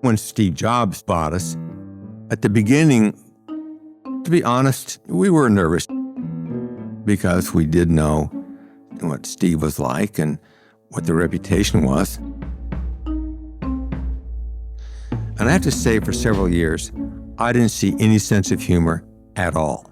When Steve Jobs bought us, at the beginning, to be honest, we were nervous because we did know what Steve was like and what the reputation was. And I have to say, for several years, I didn't see any sense of humor at all.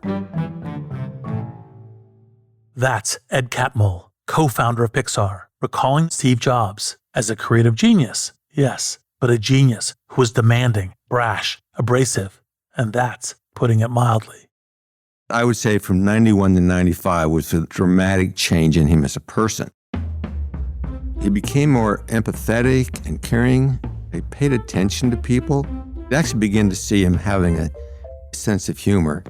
That's Ed Catmull, co-founder of Pixar, recalling Steve Jobs as a creative genius, yes, but a genius who was demanding, brash, abrasive, and that's putting it mildly. I would say from 91 to 95 was a dramatic change in him as a person. He became more empathetic and caring. He paid attention to people. You actually began to see him having a sense of humor.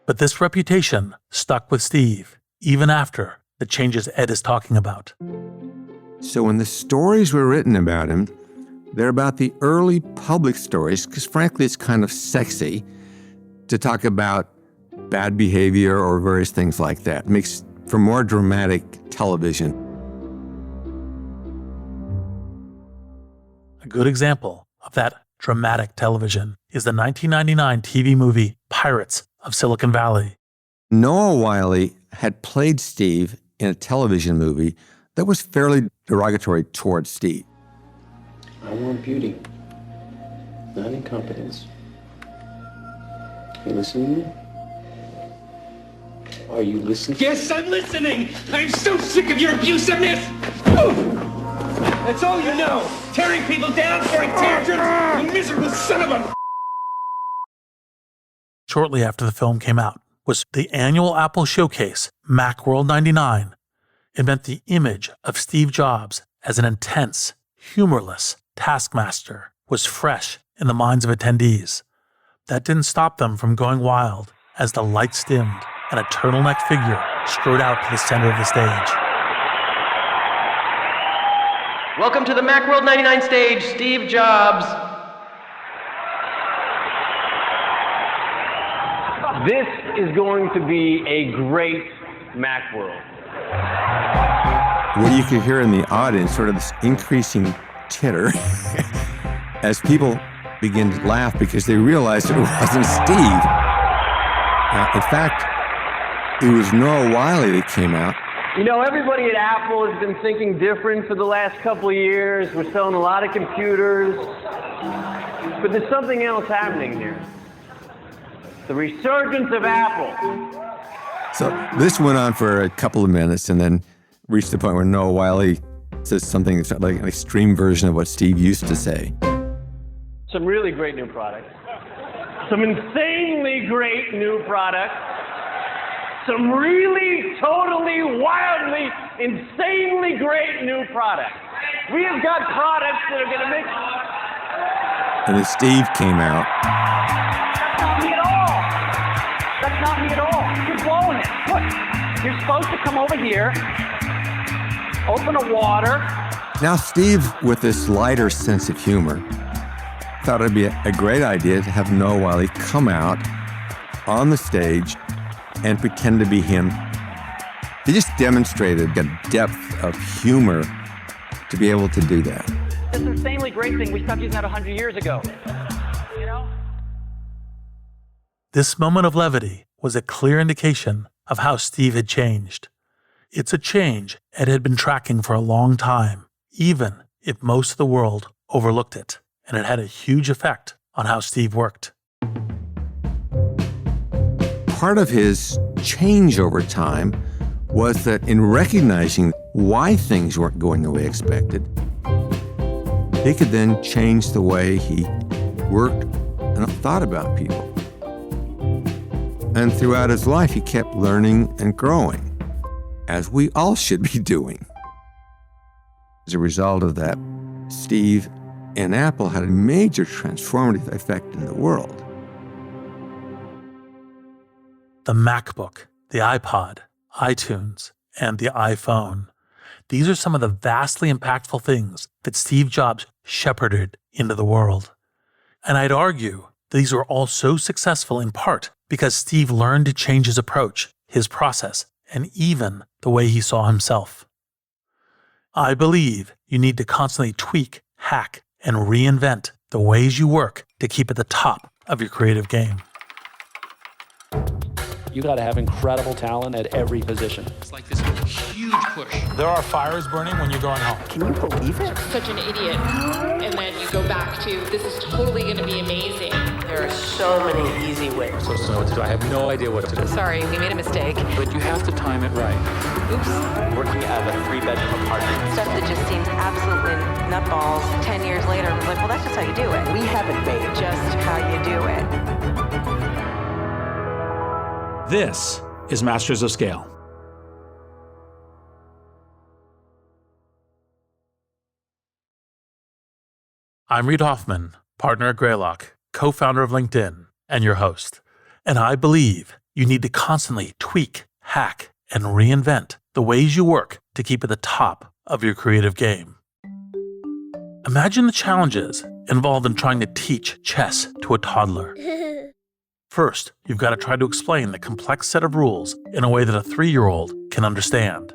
But this reputation stuck with Steve, even after the changes Ed is talking about. So when the stories were written about him, they're about the early public stories, because frankly, it's kind of sexy to talk about bad behavior or various things like that. It makes for more dramatic television. A good example of that dramatic television is the 1999 TV movie Pirates of Silicon Valley. Noah Wyle had played Steve in a television movie that was fairly derogatory towards Steve. I want beauty, not incompetence. You listening to me? Are you listening? Yes, I'm listening! I'm so sick of your abusiveness! That's all you know! Tearing people down, throwing tantrums, you miserable son of a... Shortly after the film came out was the annual Apple showcase, Macworld 99. It meant the image of Steve Jobs as an intense, humorless taskmaster was fresh in the minds of attendees. That didn't stop them from going wild as the lights dimmed and a turtleneck figure strode out to the center of the stage. Welcome to the Macworld 99 stage, Steve Jobs. This is going to be a great Macworld. What you could hear in the audience, sort of this increasing titter as people begin to laugh because they realized it wasn't Steve. In fact, it was Noah Wyle that came out. You know, everybody at Apple has been thinking different for the last couple of years. We're selling a lot of computers. But there's something else happening here. The resurgence of Apple. So this went on for a couple of minutes and then reached the point where Noah Wyle says something that's like an extreme version of what Steve used to say. Some really great new products. Some insanely great new products. Some really, totally, wildly, insanely great new products. We have got products that are going to make... And then Steve came out. That's not me at all. You're blowing it. Look, you're supposed to come over here, open a water. Now Steve, with this lighter sense of humor, thought it'd be a great idea to have Noah Wyle come out on the stage and pretend to be him. He just demonstrated a depth of humor to be able to do that. This insanely great thing, we stopped using that 100 years ago. You know? This moment of levity was a clear indication of how Steve had changed. It's a change Ed had been tracking for a long time, even if most of the world overlooked it, and it had a huge effect on how Steve worked. Part of his change over time was that in recognizing why things weren't going the way expected, he could then change the way he worked and thought about people. And throughout his life, he kept learning and growing, as we all should be doing. As a result of that, Steve and Apple had a major transformative effect in the world. The MacBook, the iPod, iTunes, and the iPhone. These are some of the vastly impactful things that Steve Jobs shepherded into the world. And I'd argue these were all so successful in part because Steve learned to change his approach, his process, and even the way he saw himself. I believe you need to constantly tweak, hack, and reinvent the ways you work to keep at the top of your creative game. You got to have incredible talent at every position. It's like this huge push. There are fires burning when you're going home. Can you believe it? Such an idiot. And then you go back to, this is totally going to be amazing. There are so many easy ways. So what to do? I have no idea what to do. Sorry, we made a mistake. But you have to time it right. Oops. Working out of a 3-bedroom apartment. Stuff that just seems absolutely nutballs. 10 years later, I'm like, well, that's just how you do it. We haven't made Just how you do it. This is Masters of Scale. I'm Reid Hoffman, partner at Greylock, co-founder of LinkedIn, and your host. And I believe you need to constantly tweak, hack, and reinvent the ways you work to keep at the top of your creative game. Imagine the challenges involved in trying to teach chess to a toddler. First, you've got to try to explain the complex set of rules in a way that a 3-year-old can understand.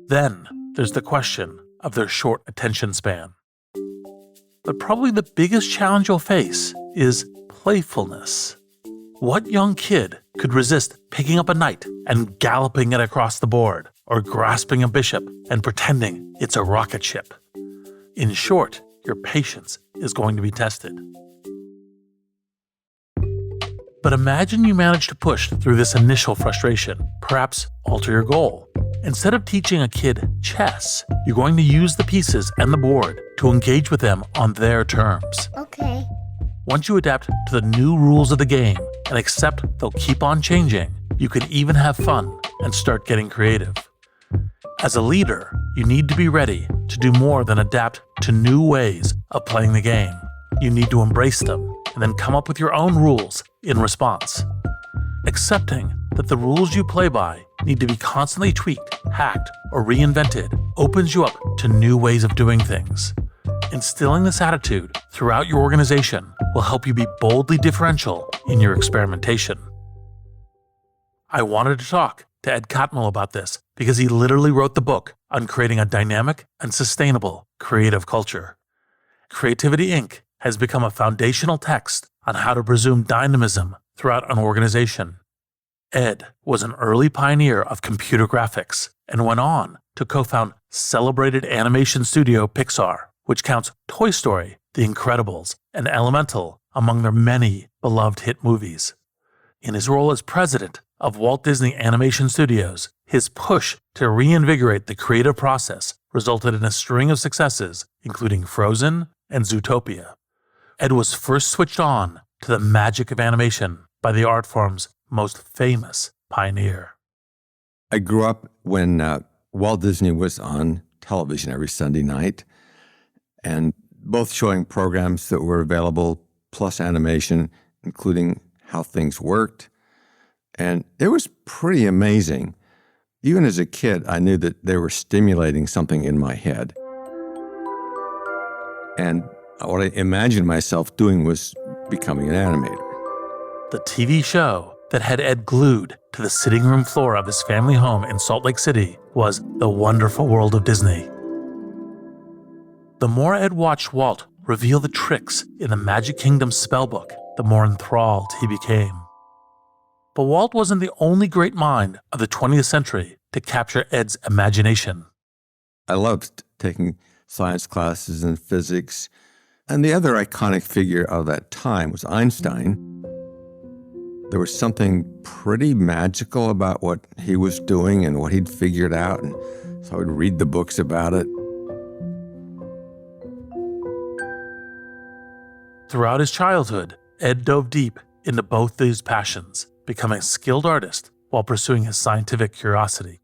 Then, there's the question of their short attention span. But probably the biggest challenge you'll face is playfulness. What young kid could resist picking up a knight and galloping it across the board, or grasping a bishop and pretending it's a rocket ship? In short, your patience is going to be tested. But imagine you manage to push through this initial frustration, perhaps alter your goal. Instead of teaching a kid chess, you're going to use the pieces and the board to engage with them on their terms. Okay. Once you adapt to the new rules of the game and accept they'll keep on changing, you can even have fun and start getting creative. As a leader, you need to be ready to do more than adapt to new ways of playing the game. You need to embrace them and then come up with your own rules in response. Accepting that the rules you play by need to be constantly tweaked, hacked, or reinvented opens you up to new ways of doing things. Instilling this attitude throughout your organization will help you be boldly differential in your experimentation. I wanted to talk to Ed Catmull about this because he literally wrote the book on creating a dynamic and sustainable creative culture. Creativity Inc. has become a foundational text on how to presume dynamism throughout an organization. Ed was an early pioneer of computer graphics and went on to co-found celebrated animation studio Pixar, which counts Toy Story, The Incredibles, and Elemental among their many beloved hit movies. In his role as president of Walt Disney Animation Studios, his push to reinvigorate the creative process resulted in a string of successes, including Frozen and Zootopia. Ed was first switched on to the magic of animation by the art form's most famous pioneer. I grew up when Walt Disney was on television every Sunday night, and both showing programs that were available, plus animation, including how things worked. And it was pretty amazing. Even as a kid, I knew that they were stimulating something in my head. And what I imagined myself doing was becoming an animator. The TV show that had Ed glued to the sitting room floor of his family home in Salt Lake City was The Wonderful World of Disney. The more Ed watched Walt reveal the tricks in the Magic Kingdom spellbook, the more enthralled he became. But Walt wasn't the only great mind of the 20th century to capture Ed's imagination. I loved taking science classes and physics, and the other iconic figure of that time was Einstein. There was something pretty magical about what he was doing and what he'd figured out, and so I would read the books about it. Throughout his childhood, Ed dove deep into both these passions, becoming a skilled artist while pursuing his scientific curiosity.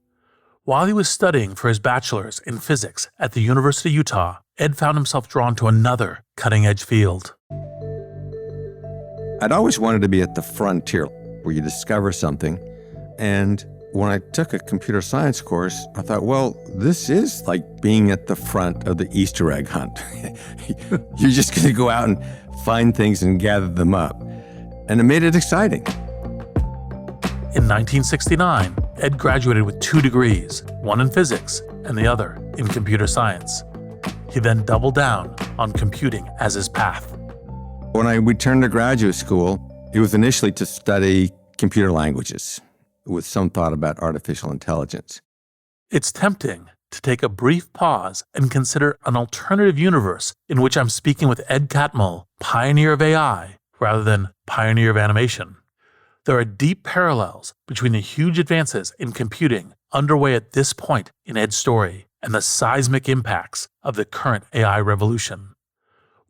While he was studying for his bachelor's in physics at the University of Utah, Ed found himself drawn to another cutting-edge field. I'd always wanted to be at the frontier where you discover something. And when I took a computer science course, I thought, well, this is like being at the front of the Easter egg hunt. You're just going to go out and find things and gather them up. And it made it exciting. In 1969, Ed graduated with 2 degrees, one in physics and the other in computer science. He then doubled down on computing as his path. When I returned to graduate school, it was initially to study computer languages with some thought about artificial intelligence. It's tempting to take a brief pause and consider an alternative universe in which I'm speaking with Ed Catmull, pioneer of AI, rather than pioneer of animation. There are deep parallels between the huge advances in computing underway at this point in Ed's story and the seismic impacts of the current AI revolution.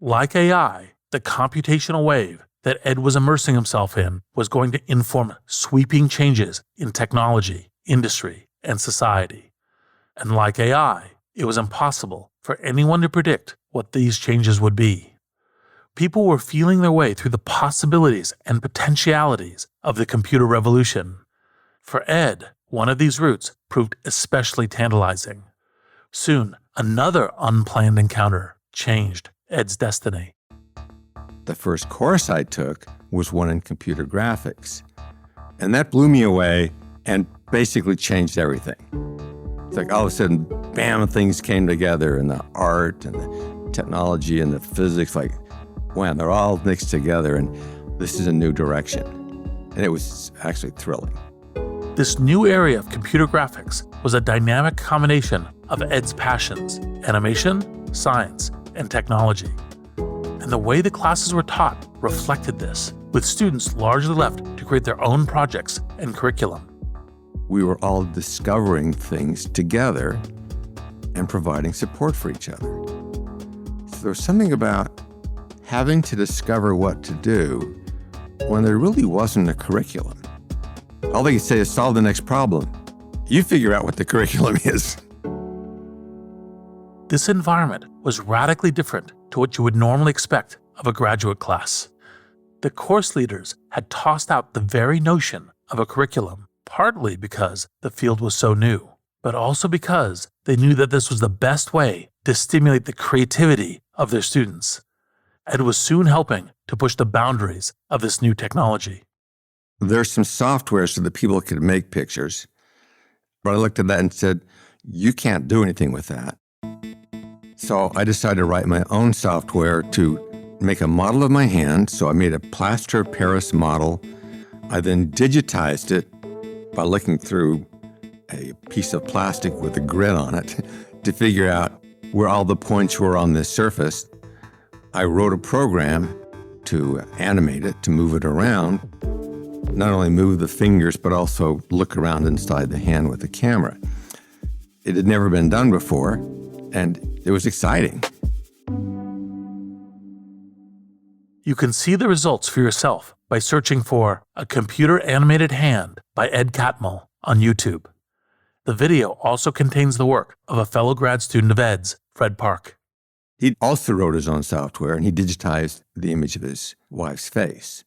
Like AI, the computational wave that Ed was immersing himself in was going to inform sweeping changes in technology, industry, and society. And like AI, it was impossible for anyone to predict what these changes would be. People were feeling their way through the possibilities and potentialities of the computer revolution. For Ed, one of these routes proved especially tantalizing. Soon, another unplanned encounter changed Ed's destiny. The first course I took was one in computer graphics. And that blew me away and basically changed everything. It's like all of a sudden, bam, things came together, and the art and the technology and the physics, like, wow, they're all mixed together, and this is a new direction. And it was actually thrilling. This new area of computer graphics was a dynamic combination of Ed's passions: animation, science, and technology. And the way the classes were taught reflected this, with students largely left to create their own projects and curriculum. We were all discovering things together and providing support for each other. So there was something about having to discover what to do when there really wasn't a curriculum. All they could say is solve the next problem. You figure out what the curriculum is. This environment was radically different to what you would normally expect of a graduate class. The course leaders had tossed out the very notion of a curriculum, partly because the field was so new, but also because they knew that this was the best way to stimulate the creativity of their students. Ed was soon helping to push the boundaries of this new technology. There's some software so that people could make pictures, but I looked at that and said, you can't do anything with that. So I decided to write my own software to make a model of my hand. So I made a plaster of Paris model. I then digitized it by looking through a piece of plastic with a grid on it to figure out where all the points were on this surface. I wrote a program to animate it, to move it around, not only move the fingers, but also look around inside the hand with the camera. It had never been done before, and it was exciting. You can see the results for yourself by searching for A Computer Animated Hand by Ed Catmull on YouTube. The video also contains the work of a fellow grad student of Ed's, Fred Park. He also wrote his own software, and he digitized the image of his wife's face.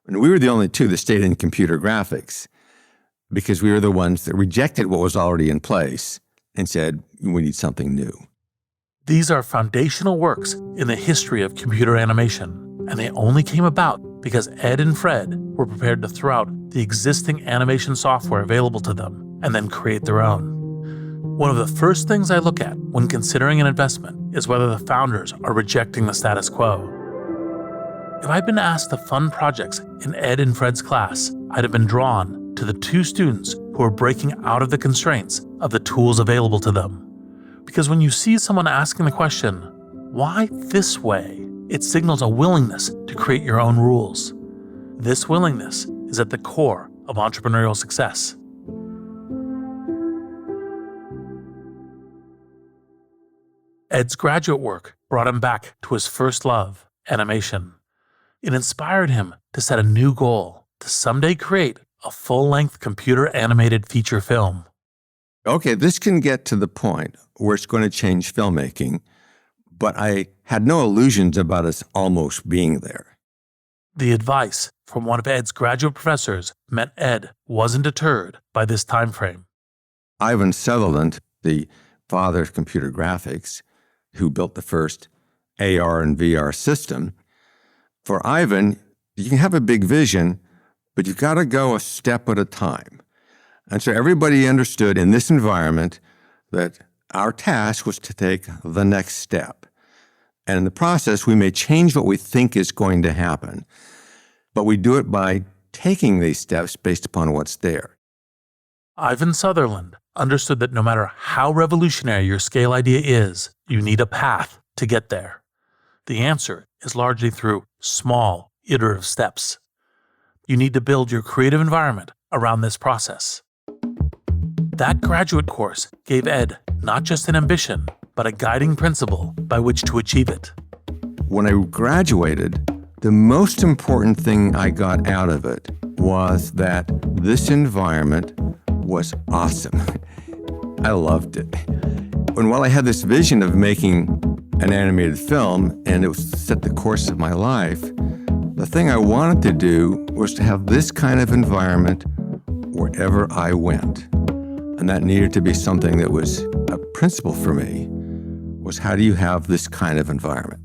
And we were the only two that stayed in computer graphics because we were the ones that rejected what was already in place and said, we need something new. These are foundational works in the history of computer animation, and they only came about because Ed and Fred were prepared to throw out the existing animation software available to them and then create their own. One of the first things I look at when considering an investment is whether the founders are rejecting the status quo. If I'd been asked to fund projects in Ed and Fred's class, I'd have been drawn to the two students who were breaking out of the constraints of the tools available to them. Because when you see someone asking the question, why this way? It signals a willingness to create your own rules. This willingness is at the core of entrepreneurial success. Ed's graduate work brought him back to his first love, animation. It inspired him to set a new goal, to someday create a full-length computer-animated feature film. Okay, this can get to the point where it's going to change filmmaking, but I had no illusions about us almost being there. The advice from one of Ed's graduate professors meant Ed wasn't deterred by this time frame. Ivan Sutherland, the father of computer graphics, who built the first AR and VR system, for Ivan, you can have a big vision, but you've got to go a step at a time. And so everybody understood in this environment that Our task was to take the next step. And in the process, we may change what we think is going to happen, but we do it by taking these steps based upon what's there. Ivan Sutherland understood that no matter how revolutionary your scale idea is, you need a path to get there. The answer is largely through small, iterative steps. You need to build your creative environment around this process. That graduate course gave Ed not just an ambition, but a guiding principle by which to achieve it. When I graduated, the most important thing I got out of it was that this environment was awesome. I loved it. And while I had this vision of making an animated film, and it was set the course of my life, the thing I wanted to do was to have this kind of environment wherever I went. And that needed to be something that was a principle for me, was how do you have this kind of environment?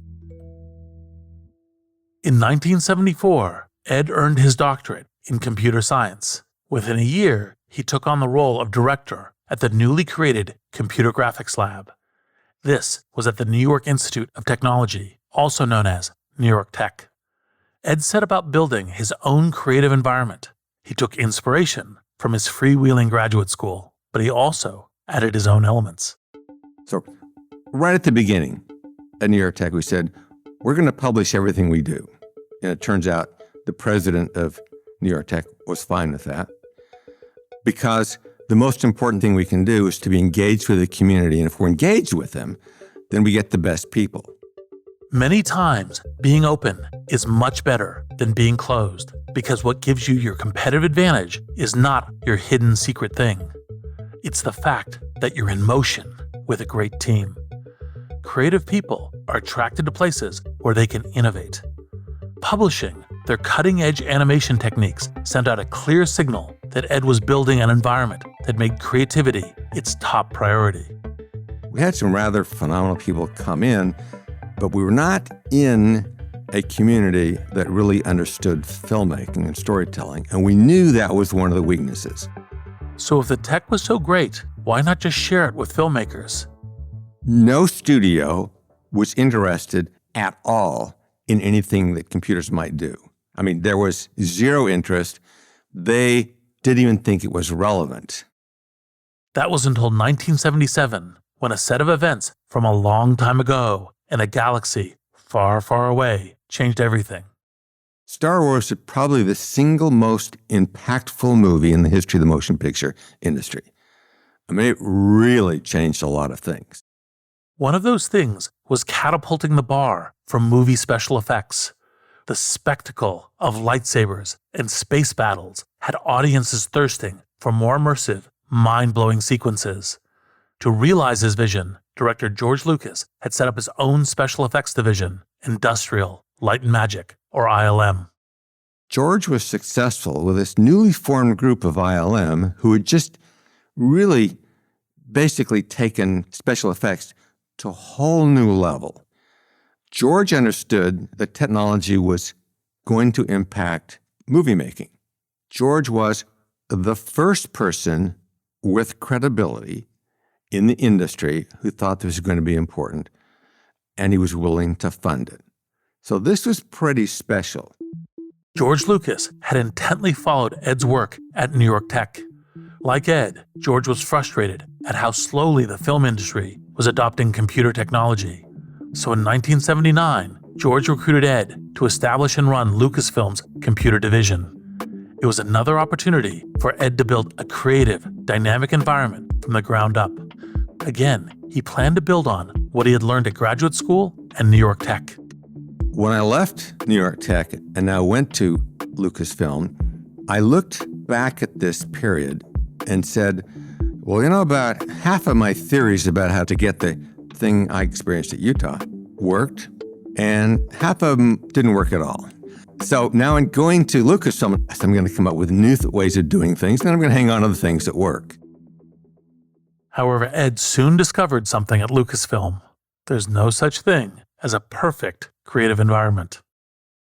In 1974, Ed earned his doctorate in computer science. Within a year, he took on the role of director at the newly created Computer Graphics Lab. This was at the New York Institute of Technology, also known as New York Tech. Ed set about building his own creative environment. He took inspiration from his freewheeling graduate school, but he also added his own elements. So right at the beginning at New York Tech, we said, we're going to publish everything we do. And it turns out the president of New York Tech was fine with that, because the most important thing we can do is to be engaged with the community. And if we're engaged with them, then we get the best people. Many times, being open is much better than being closed, because what gives you your competitive advantage is not your hidden secret thing. It's the fact that you're in motion with a great team. Creative people are attracted to places where they can innovate. Publishing their cutting-edge animation techniques sent out a clear signal that Ed was building an environment that made creativity its top priority. We had some rather phenomenal people come in, but we were not in a community that really understood filmmaking and storytelling, and we knew that was one of the weaknesses. So if the tech was so great, why not just share it with filmmakers? No studio was interested at all in anything that computers might do. I mean, there was zero interest. They didn't even think it was relevant. That was until 1977, when a set of events from a long time ago in a galaxy far, far away changed everything. Star Wars is probably the single most impactful movie in the history of the motion picture industry. I mean, it really changed a lot of things. One of those things was catapulting the bar for movie special effects. The spectacle of lightsabers and space battles had audiences thirsting for more immersive, mind-blowing sequences. To realize his vision, director George Lucas had set up his own special effects division, Industrial Light and Magic, or ILM. George was successful with this newly formed group of ILM who had just really basically taken special effects to a whole new level. George understood that technology was going to impact movie making. George was the first person with credibility in the industry who thought this was going to be important, and he was willing to fund it. So this was pretty special. George Lucas had intently followed Ed's work at New York Tech. Like Ed, George was frustrated at how slowly the film industry was adopting computer technology. So in 1979, George recruited Ed to establish and run Lucasfilm's computer division. It was another opportunity for Ed to build a creative, dynamic environment from the ground up. Again, he planned to build on what he had learned at graduate school and New York Tech. When I left New York Tech and now went to Lucasfilm, I looked back at this period and said, well, you know, about half of my theories about how to get the thing I experienced at Utah worked, and half of them didn't work at all. So now in going to Lucasfilm, I'm going to come up with new ways of doing things, and I'm going to hang on to the things that work. However, Ed soon discovered something at Lucasfilm. There's no such thing as a perfect creative environment.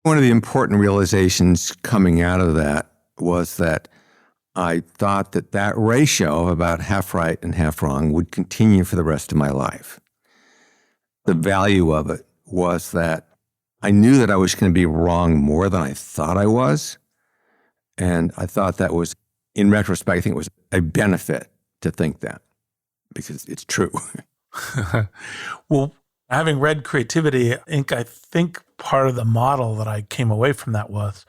One of the important realizations coming out of that was that I thought that that ratio of about half right and half wrong would continue for the rest of my life. The value of it was that I knew that I was going to be wrong more than I thought I was. And I thought that was, in retrospect, I think it was a benefit to think that, because it's true. Well, having read Creativity Inc., I think part of the model that I came away from that was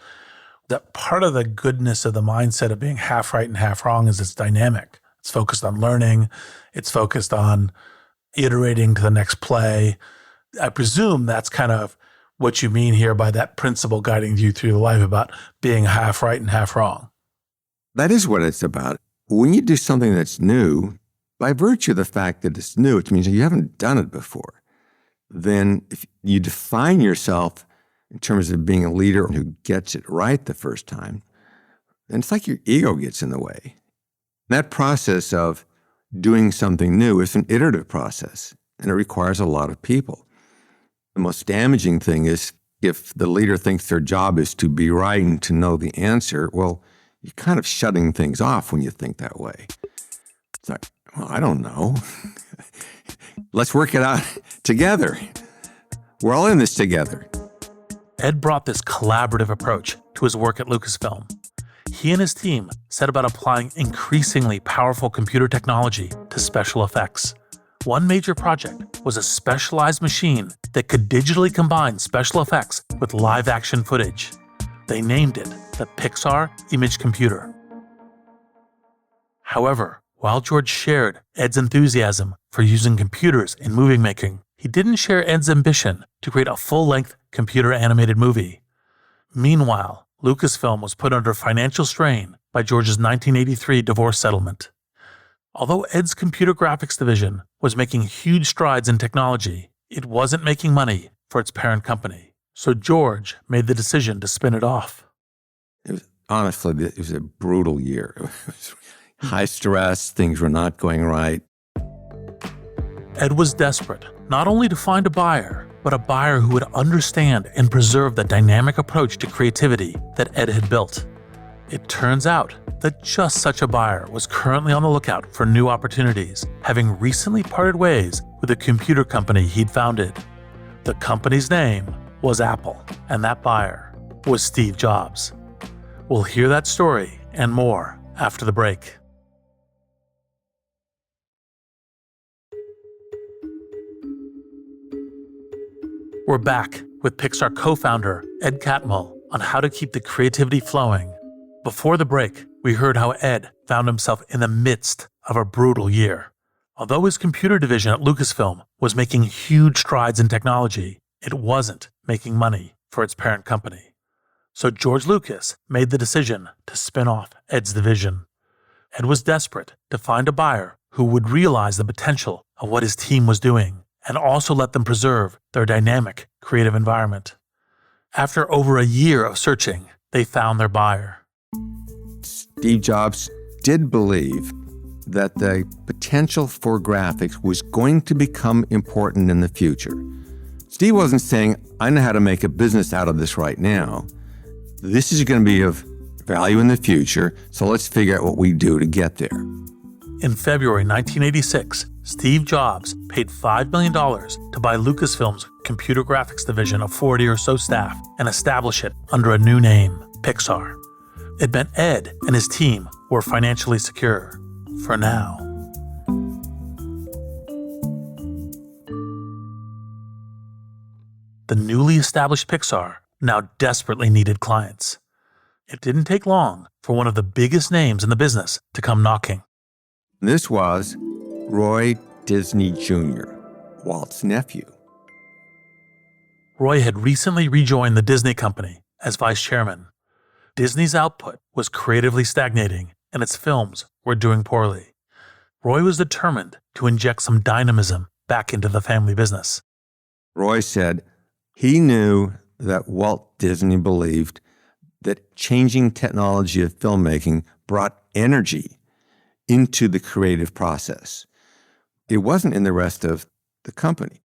that part of the goodness of the mindset of being half right and half wrong is it's dynamic. It's focused on learning. It's focused on iterating to the next play. I presume that's kind of what you mean here by that principle guiding you through life about being half right and half wrong. That is what it's about. When you do something that's new, by virtue of the fact that it's new, it means you haven't done it before. Then if you define yourself in terms of being a leader who gets it right the first time, then it's like your ego gets in the way. That process of doing something new is an iterative process, and it requires a lot of people. The most damaging thing is if the leader thinks their job is to be right and to know the answer, well, you're kind of shutting things off when you think that way. It's like, well, I don't know. Let's work it out together. We're all in this together. Ed brought this collaborative approach to his work at Lucasfilm. He and his team set about applying increasingly powerful computer technology to special effects. One major project was a specialized machine that could digitally combine special effects with live-action footage. They named it the Pixar Image Computer. However, while George shared Ed's enthusiasm for using computers in movie making, he didn't share Ed's ambition to create a full-length computer animated movie. Meanwhile, Lucasfilm was put under financial strain by George's 1983 divorce settlement. Although Ed's computer graphics division was making huge strides in technology, it wasn't making money for its parent company. So George made the decision to spin it off. Honestly, it was a brutal year. It was high stress, things were not going right. Ed was desperate, not only to find a buyer, but a buyer who would understand and preserve the dynamic approach to creativity that Ed had built. It turns out that just such a buyer was currently on the lookout for new opportunities, having recently parted ways with a computer company he'd founded. The company's name was Apple, and that buyer was Steve Jobs. We'll hear that story and more after the break. We're back with Pixar co-founder Ed Catmull on how to keep the creativity flowing. Before the break, we heard how Ed found himself in the midst of a brutal year. Although his computer division at Lucasfilm was making huge strides in technology, it wasn't making money for its parent company. So George Lucas made the decision to spin off Ed's division. Ed was desperate to find a buyer who would realize the potential of what his team was doing and also let them preserve their dynamic, creative environment. After over a year of searching, they found their buyer. Steve Jobs did believe that the potential for graphics was going to become important in the future. Steve wasn't saying, I know how to make a business out of this right now. This is going to be of value in the future, so let's figure out what we do to get there. In February 1986, Steve Jobs paid $5 million to buy Lucasfilm's computer graphics division of 40 or so staff and establish it under a new name, Pixar. It meant Ed and his team were financially secure, for now. The newly established Pixar now desperately needed clients. It didn't take long for one of the biggest names in the business to come knocking. This was Roy Disney Jr., Walt's nephew. Roy had recently rejoined the Disney company as vice chairman. Disney's output was creatively stagnating, and its films were doing poorly. Roy was determined to inject some dynamism back into the family business. Roy said he knew that Walt Disney believed that changing technology of filmmaking brought energy into the creative process. It wasn't in the rest of the company.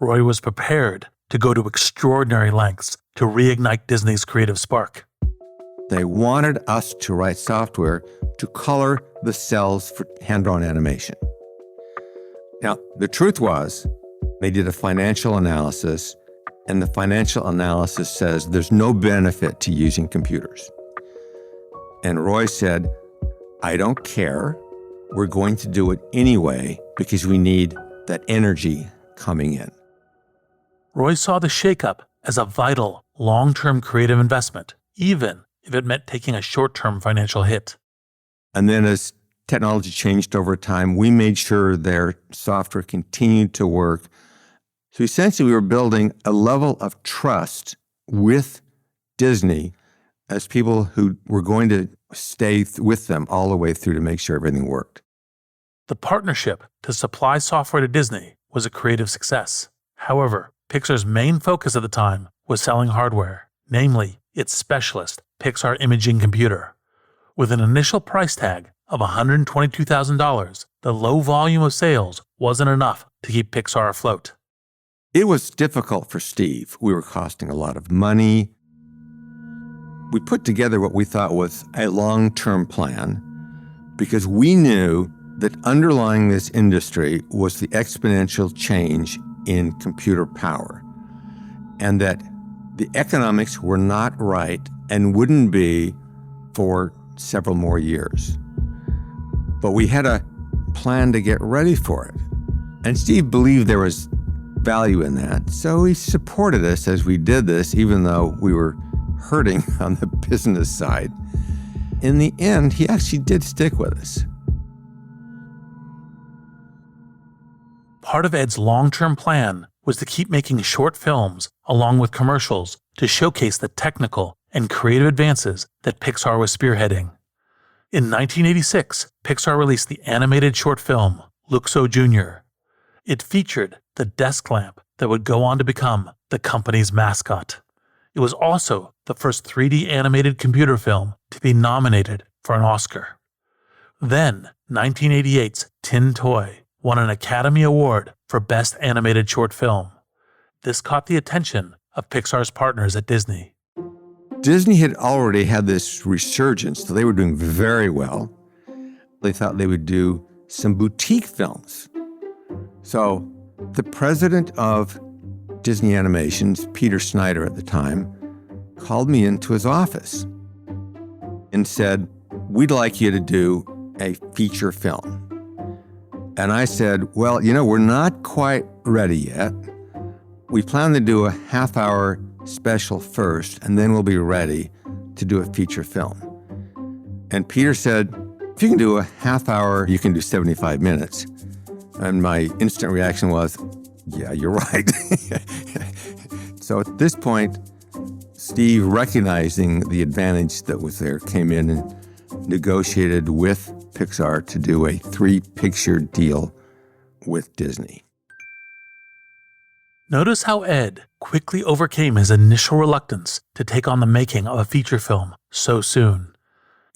Roy was prepared to go to extraordinary lengths to reignite Disney's creative spark. They wanted us to write software to color the cells for hand-drawn animation. Now, the truth was, they did a financial analysis, and the financial analysis says there's no benefit to using computers. And Roy said, I don't care. We're going to do it anyway because we need that energy coming in. Roy saw the shakeup as a vital, long-term creative investment, even if it meant taking a short-term financial hit. And then as technology changed over time, we made sure their software continued to work. So essentially, we were building a level of trust with Disney as people who were going to stay with them all the way through to make sure everything worked. The partnership to supply software to Disney was a creative success. However, Pixar's main focus at the time was selling hardware, namely its specialist Pixar imaging computer. With an initial price tag of $122,000, the low volume of sales wasn't enough to keep Pixar afloat. It was difficult for Steve. We were costing a lot of money. We put together what we thought was a long-term plan because we knew that underlying this industry was the exponential change in computer power, and that the economics were not right and wouldn't be for several more years. But we had a plan to get ready for it. And Steve believed there was value in that, so he supported us as we did this, even though we were hurting on the business side. In the end, he actually did stick with us. Part of Ed's long-term plan was to keep making short films along with commercials to showcase the technical and creative advances that Pixar was spearheading. In 1986, Pixar released the animated short film, Luxo Jr. It featured the desk lamp that would go on to become the company's mascot. It was also the first 3D animated computer film to be nominated for an Oscar. Then, 1988's Tin Toy won an Academy Award for Best Animated Short Film. This caught the attention of Pixar's partners at Disney. Disney had already had this resurgence, so they were doing very well. They thought they would do some boutique films. So the president of Disney Animations, Peter Snyder at the time, called me into his office and said, we'd like you to do a feature film. And I said, well, we're not quite ready yet. We plan to do a half-hour special first, and then we'll be ready to do a feature film. And Peter said, if you can do a half-hour, you can do 75 minutes. And my instant reaction was, yeah, you're right. So at this point, Steve, recognizing the advantage that was there, came in and negotiated with Pixar to do a 3-picture deal with Disney. Notice how Ed quickly overcame his initial reluctance to take on the making of a feature film so soon.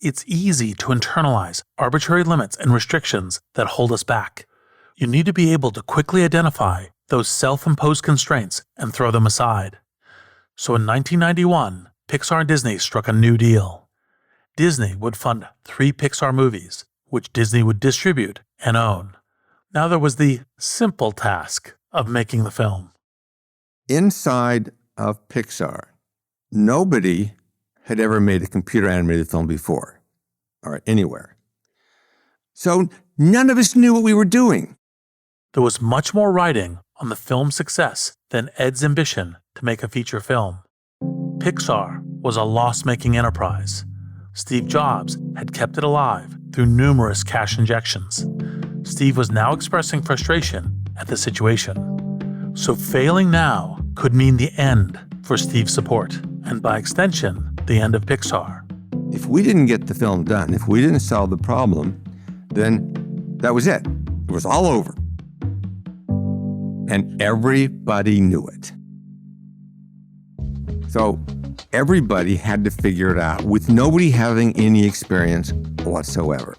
It's easy to internalize arbitrary limits and restrictions that hold us back. You need to be able to quickly identify those self-imposed constraints and throw them aside. So in 1991, Pixar and Disney struck a new deal. Disney would fund 3 Pixar movies, which Disney would distribute and own. Now there was the simple task of making the film. Inside of Pixar, nobody had ever made a computer animated film before, or anywhere. So none of us knew what we were doing. There was much more riding on the film's success than Ed's ambition to make a feature film. Pixar was a loss-making enterprise. Steve Jobs had kept it alive through numerous cash injections. Steve was now expressing frustration at the situation. So failing now could mean the end for Steve's support, and by extension, the end of Pixar. If we didn't get the film done, if we didn't solve the problem, then that was it. It was all over. And everybody knew it. So everybody had to figure it out with nobody having any experience whatsoever.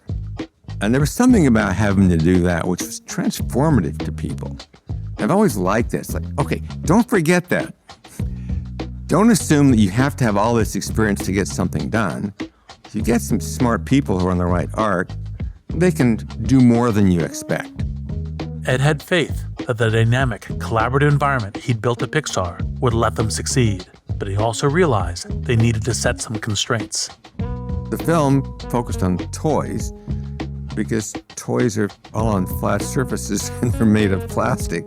And there was something about having to do that which was transformative to people. I've always liked this. Like, okay, don't forget that. Don't assume that you have to have all this experience to get something done. If you get some smart people who are on the right arc, they can do more than you expect. Ed had faith that the dynamic, collaborative environment he'd built at Pixar would let them succeed, but he also realized they needed to set some constraints. The film focused on toys because toys are all on flat surfaces and they're made of plastic.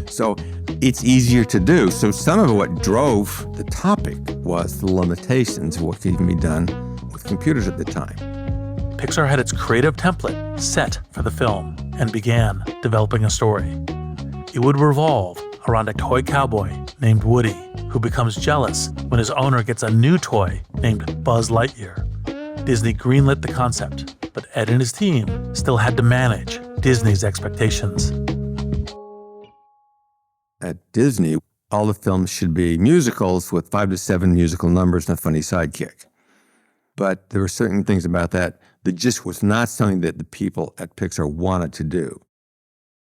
So it's easier to do. So some of what drove the topic was the limitations of what could even be done with computers at the time. Pixar had its creative template set for the film and began developing a story. It would revolve around a toy cowboy named Woody, who becomes jealous when his owner gets a new toy named Buzz Lightyear. Disney greenlit the concept, but Ed and his team still had to manage Disney's expectations. At Disney, all the films should be musicals with 5 to 7 musical numbers and a funny sidekick. But there were certain things about that just was not something that the people at Pixar wanted to do.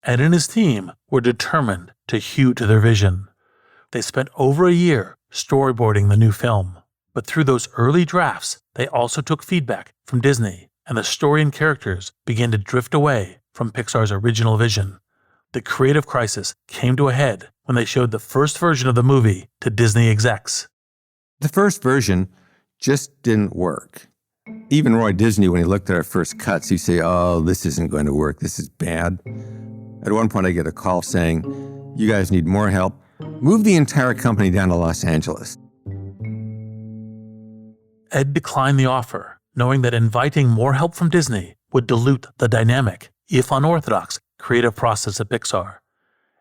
Ed and his team were determined to hew to their vision. They spent over a year storyboarding the new film. But through those early drafts, they also took feedback from Disney, and the story and characters began to drift away from Pixar's original vision. The creative crisis came to a head when they showed the first version of the movie to Disney execs. The first version just didn't work. Even Roy Disney, when he looked at our first cuts, he'd say, "Oh, this isn't going to work. This is bad." At one point, I get a call saying, "You guys need more help. Move the entire company down to Los Angeles." Ed declined the offer, knowing that inviting more help from Disney would dilute the dynamic, if unorthodox, creative process at Pixar.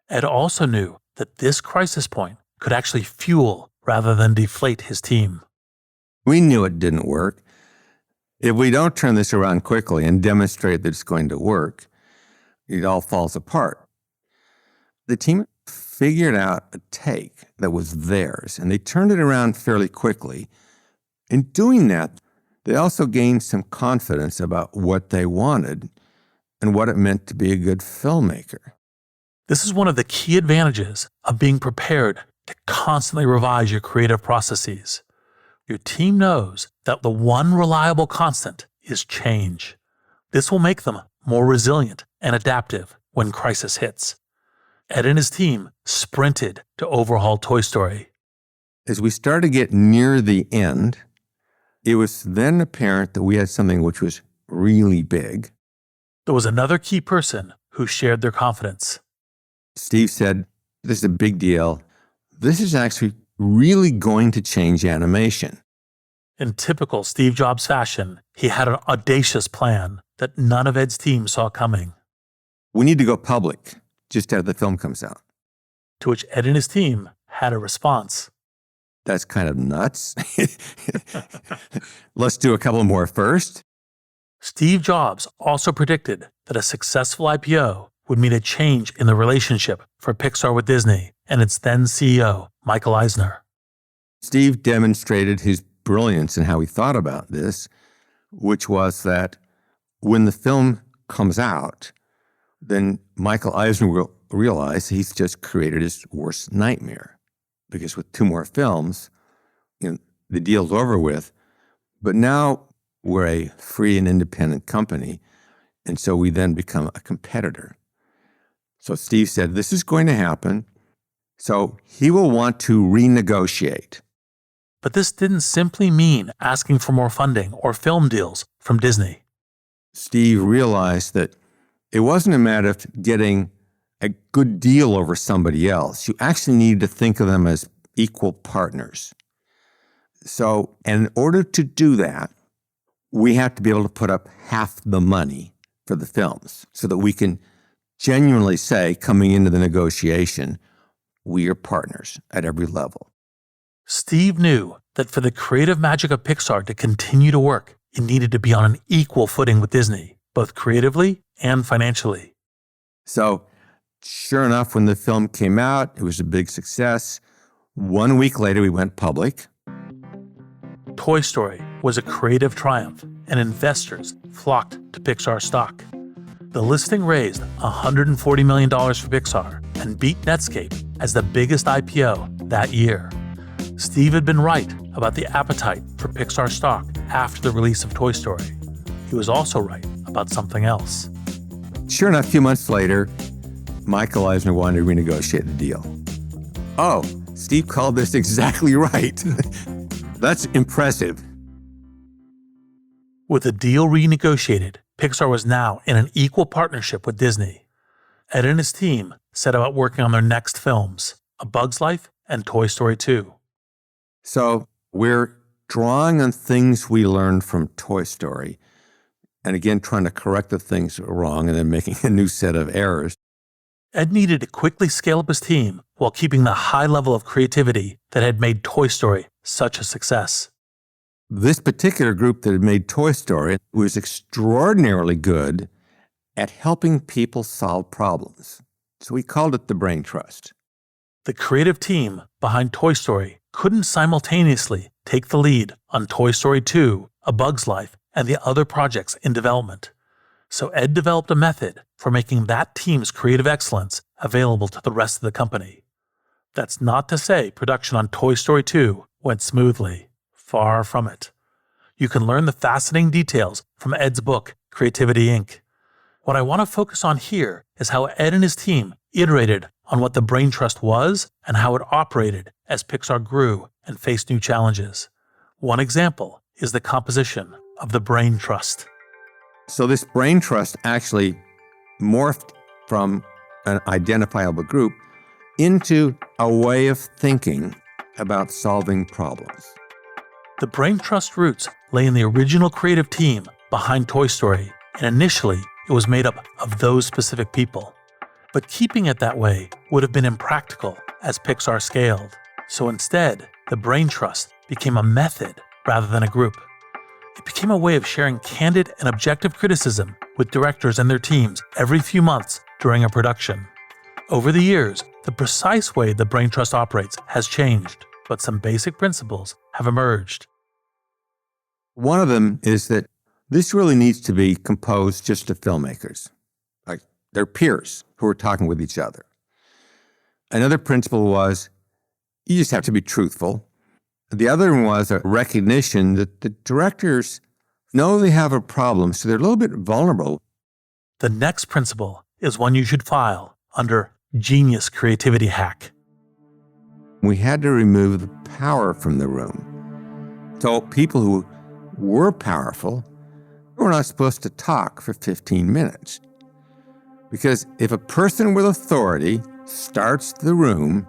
Ed also knew that this crisis point could actually fuel rather than deflate his team. We knew it didn't work. If we don't turn this around quickly and demonstrate that it's going to work, it all falls apart. The team figured out a take that was theirs, and they turned it around fairly quickly. In doing that, they also gained some confidence about what they wanted and what it meant to be a good filmmaker. This is one of the key advantages of being prepared to constantly revise your creative processes. Your team knows that the one reliable constant is change. This will make them more resilient and adaptive when crisis hits. Ed and his team sprinted to overhaul Toy Story. As we started to get near the end, it was then apparent that we had something which was really big. There was another key person who shared their confidence. Steve said, "This is a big deal. This is actually really going to change animation." In typical Steve Jobs fashion, he had an audacious plan that none of Ed's team saw coming. "We need to go public just after the film comes out." To which Ed and his team had a response. "That's kind of nuts. Let's do a couple more first." Steve Jobs also predicted that a successful IPO would mean a change in the relationship for Pixar with Disney and its then CEO, Michael Eisner. Steve demonstrated his brilliance in how he thought about this, which was that when the film comes out, then Michael Eisner will realize he's just created his worst nightmare. Because with 2 more films, the deal's over with. But now we're a free and independent company, and so we then become a competitor. So Steve said, this is going to happen, so he will want to renegotiate. But this didn't simply mean asking for more funding or film deals from Disney. Steve realized that it wasn't a matter of getting a good deal over somebody else. You actually needed to think of them as equal partners. So in order to do that, we have to be able to put up half the money for the films so that we can genuinely say, coming into the negotiation, we are partners at every level. Steve knew that for the creative magic of Pixar to continue to work, it needed to be on an equal footing with Disney, both creatively and financially. So sure enough, when the film came out, it was a big success. 1 week later, we went public. Toy Story was a creative triumph, and investors flocked to Pixar stock. The listing raised $140 million for Pixar and beat Netscape as the biggest IPO that year. Steve had been right about the appetite for Pixar stock after the release of Toy Story. He was also right about something else. Sure enough, a few months later, Michael Eisner wanted to renegotiate the deal. Oh, Steve called this exactly right. That's impressive. With the deal renegotiated, Pixar was now in an equal partnership with Disney. Ed and his team set about working on their next films, A Bug's Life and Toy Story 2. So we're drawing on things we learned from Toy Story, and again, trying to correct the things that were wrong and then making a new set of errors. Ed needed to quickly scale up his team while keeping the high level of creativity that had made Toy Story such a success. This particular group that had made Toy Story was extraordinarily good at helping people solve problems. So we called it the Brain Trust. The creative team behind Toy Story couldn't simultaneously take the lead on Toy Story 2, A Bug's Life, and the other projects in development. So Ed developed a method for making that team's creative excellence available to the rest of the company. That's not to say production on Toy Story 2 went smoothly. Far from it. You can learn the fascinating details from Ed's book, Creativity Inc. What I want to focus on here is how Ed and his team iterated on what the Brain Trust was and how it operated as Pixar grew and faced new challenges. One example is the composition of the Brain Trust. So this Brain Trust actually morphed from an identifiable group into a way of thinking about solving problems. The Brain Trust roots lay in the original creative team behind Toy Story, and initially it was made up of those specific people. But keeping it that way would have been impractical as Pixar scaled. So instead, the Brain Trust became a method rather than a group. It became a way of sharing candid and objective criticism with directors and their teams every few months during a production. Over the years, the precise way the Brain Trust operates has changed, but some basic principles have emerged. One of them is that this really needs to be composed just to filmmakers, like their peers who are talking with each other. Another principle was you just have to be truthful. The other one was a recognition that the directors know they have a problem, so they're a little bit vulnerable. The next principle is one you should file under Genius Creativity Hack. We had to remove the power from the room. So people who were powerful were not supposed to talk for 15 minutes. Because if a person with authority starts the room,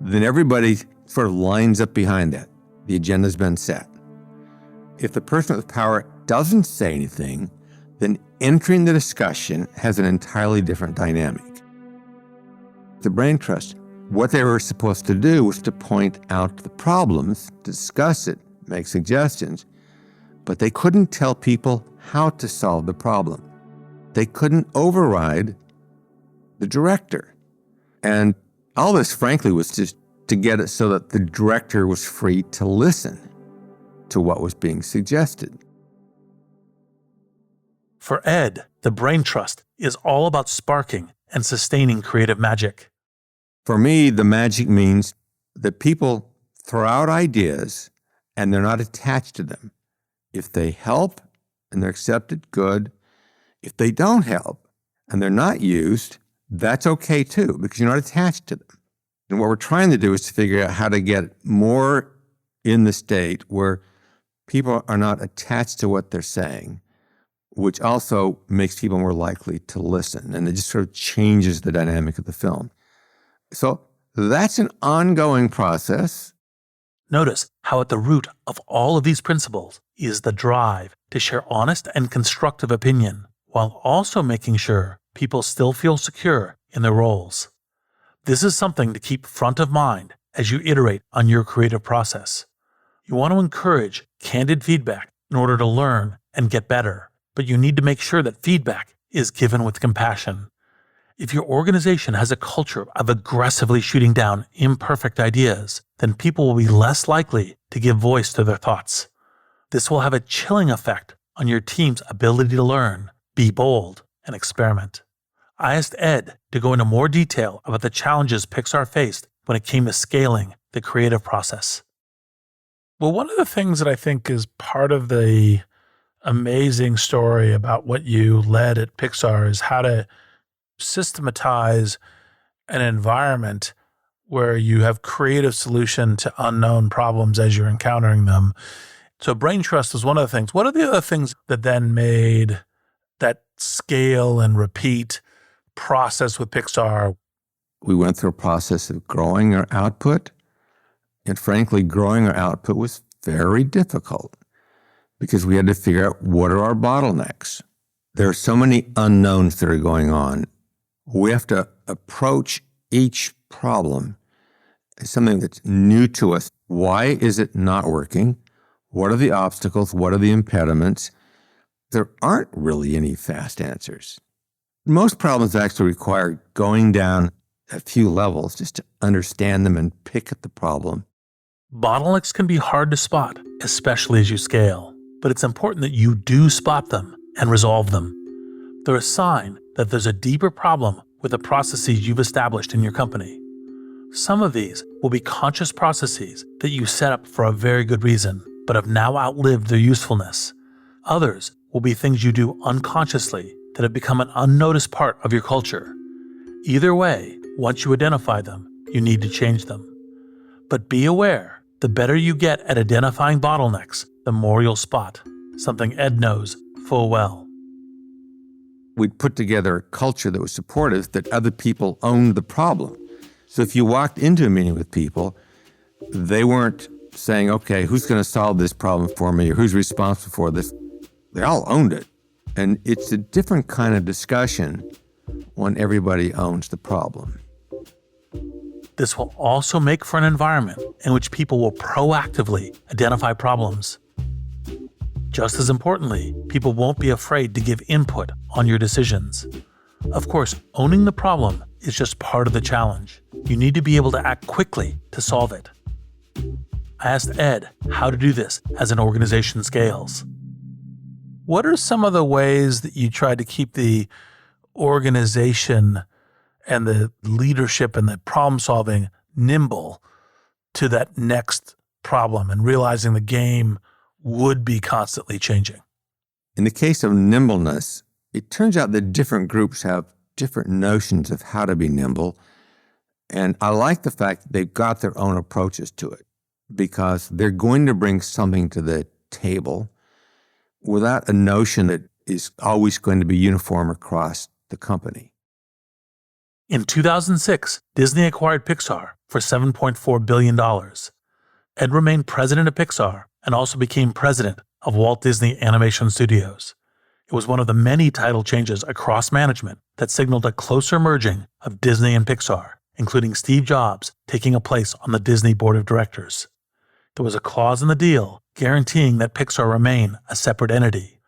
then everybody sort of lines up behind that. The agenda's been set. If the person with power doesn't say anything, then entering the discussion has an entirely different dynamic. The Brain Trust, what they were supposed to do was to point out the problems, discuss it, make suggestions, but they couldn't tell people how to solve the problem. They couldn't override the director. And all this, frankly, was just to get it so that the director was free to listen to what was being suggested. For Ed, the Brain Trust is all about sparking and sustaining creative magic. For me, the magic means that people throw out ideas and they're not attached to them. If they help and they're accepted, good. If they don't help and they're not used, that's okay too, because you're not attached to them. And what we're trying to do is to figure out how to get more in the state where people are not attached to what they're saying, which also makes people more likely to listen. And it just sort of changes the dynamic of the film. So that's an ongoing process. Notice how at the root of all of these principles is the drive to share honest and constructive opinion, while also making sure people still feel secure in their roles. This is something to keep front of mind as you iterate on your creative process. You want to encourage candid feedback in order to learn and get better, but you need to make sure that feedback is given with compassion. If your organization has a culture of aggressively shooting down imperfect ideas, then people will be less likely to give voice to their thoughts. This will have a chilling effect on your team's ability to learn, be bold, and experiment. I asked Ed to go into more detail about the challenges Pixar faced when it came to scaling the creative process. Well, one of the things that I think is part of the amazing story about what you led at Pixar is how to systematize an environment where you have creative solution to unknown problems as you're encountering them. So brain trust is one of the things. What are the other things that then made that scale and repeat process with Pixar? We went through a process of growing our output. And frankly, growing our output was very difficult because we had to figure out what are our bottlenecks. There are so many unknowns that are going on. We have to approach each problem as something that's new to us. Why is it not working? What are the obstacles? What are the impediments? There aren't really any fast answers. Most problems actually require going down a few levels just to understand them and pick at the problem. Bottlenecks can be hard to spot, especially as you scale, but it's important that you do spot them and resolve them. They're a sign that there's a deeper problem with the processes you've established in your company. Some of these will be conscious processes that you set up for a very good reason, but have now outlived their usefulness. Others will be things you do unconsciously that have become an unnoticed part of your culture. Either way, once you identify them, you need to change them. But be aware, the better you get at identifying bottlenecks, the more you'll spot, something Ed knows full well. We'd put together a culture that was supportive, that other people owned the problem. So if you walked into a meeting with people, they weren't saying, okay, who's going to solve this problem for me or who's responsible for this? They all owned it. And it's a different kind of discussion when everybody owns the problem. This will also make for an environment in which people will proactively identify problems. Just as importantly, people won't be afraid to give input on your decisions. Of course, owning the problem is just part of the challenge. You need to be able to act quickly to solve it. I asked Ed how to do this as an organization scales. What are some of the ways that you try to keep the organization and the leadership and the problem solving nimble to that next problem and realizing the game would be constantly changing? In the case of nimbleness, it turns out that different groups have different notions of how to be nimble. And I like the fact that they've got their own approaches to it because they're going to bring something to the table without a notion that is always going to be uniform across the company. In 2006, Disney acquired Pixar for $7.4 billion. Ed remained president of Pixar and also became president of Walt Disney Animation Studios. It was one of the many title changes across management that signaled a closer merging of Disney and Pixar, including Steve Jobs taking a place on the Disney board of directors. There was a clause in the deal guaranteeing that Pixar remain a separate entity.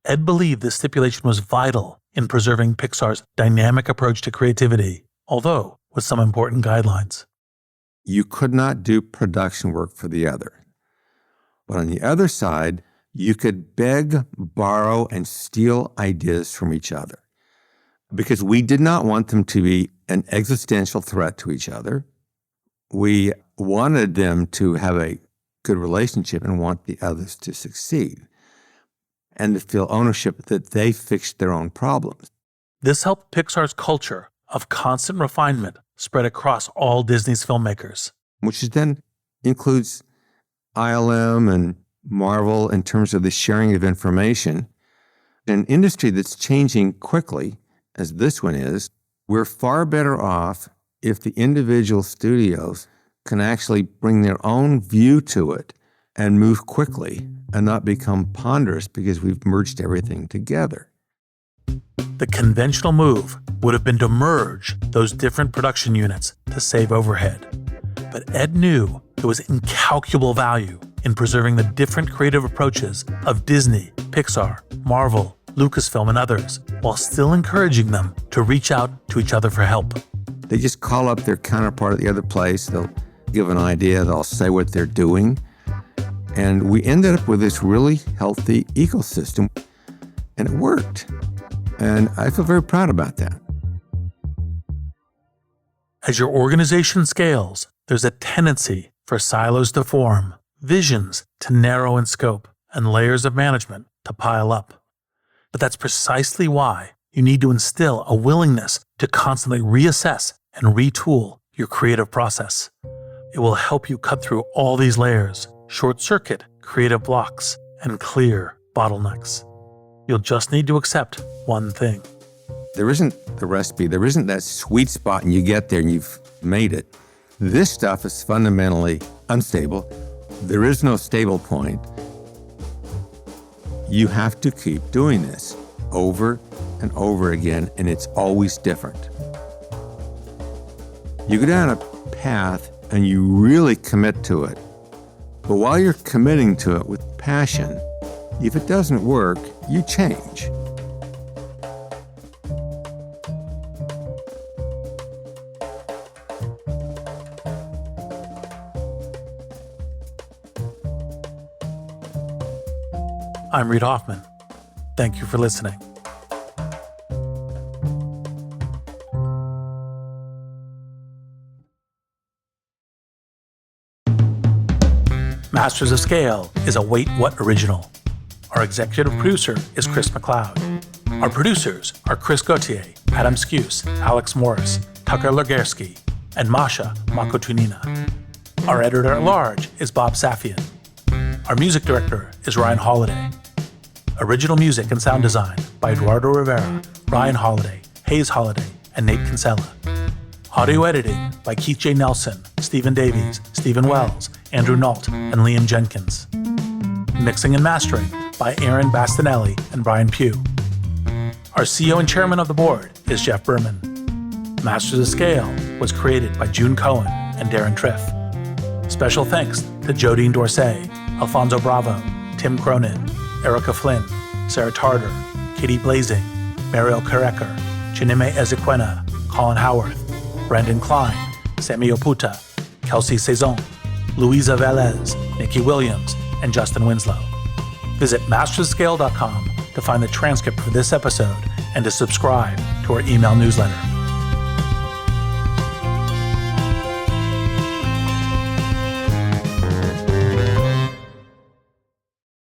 Ed believed this stipulation was vital in preserving Pixar's dynamic approach to creativity, although with some important guidelines. You could not do production work for the other. But on the other side, you could beg, borrow, and steal ideas from each other because we did not want them to be an existential threat to each other. We wanted them to have a good relationship and want the others to succeed and to feel ownership that they fixed their own problems. This helped Pixar's culture of constant refinement spread across all Disney's filmmakers. Which then includes ILM and Marvel in terms of the sharing of information. In an industry that's changing quickly, as this one is, we're far better off if the individual studios can actually bring their own view to it and move quickly and not become ponderous because we've merged everything together. The conventional move would have been to merge those different production units to save overhead. But Ed knew there was incalculable value in preserving the different creative approaches of Disney, Pixar, Marvel, Lucasfilm, and others, while still encouraging them to reach out to each other for help. They just call up their counterpart at the other place, they'll give an idea, they'll say what they're doing, and we ended up with this really healthy ecosystem, and it worked. And I feel very proud about that. As your organization scales, there's a tendency for silos to form, visions to narrow in scope, and layers of management to pile up. But that's precisely why you need to instill a willingness to constantly reassess and retool your creative process. It will help you cut through all these layers, short-circuit creative blocks, and clear bottlenecks. You'll just need to accept one thing. There isn't the recipe. There isn't that sweet spot and you get there and you've made it. This stuff is fundamentally unstable. There is no stable point. You have to keep doing this over and over again, and it's always different. You go down a path and you really commit to it. But while you're committing to it with passion, if it doesn't work, you change. I'm Reid Hoffman. Thank you for listening. Masters of Scale is a Wait What original. Our executive producer is Chris McLeod. Our producers are Chris Gauthier, Adam Skuse, Alex Morris, Tucker Legersky, and Masha Makotunina. Our editor-at-large is Bob Safian. Our music director is Ryan Holiday. Original music and sound design by Eduardo Rivera, Ryan Holiday, Hayes Holiday, and Nate Kinsella. Audio editing by Keith J. Nelson, Stephen Davies, Stephen Wells, Andrew Nault, and Liam Jenkins. Mixing and mastering by Aaron Bastinelli and Brian Pugh. Our CEO and chairman of the board is Jeff Berman. Masters of Scale was created by June Cohen and Darren Triff. Special thanks to Jodine Dorsey, Alfonso Bravo, Tim Cronin, Erica Flynn, Sarah Tarter, Katie Blazing, Mariel Kareker, Chineme Ezequena, Colin Howarth, Brandon Klein, Sammy Oputa, Kelsey Saison, Louisa Velez, Nikki Williams, and Justin Winslow. Visit masterscale.com to find the transcript for this episode and to subscribe to our email newsletter.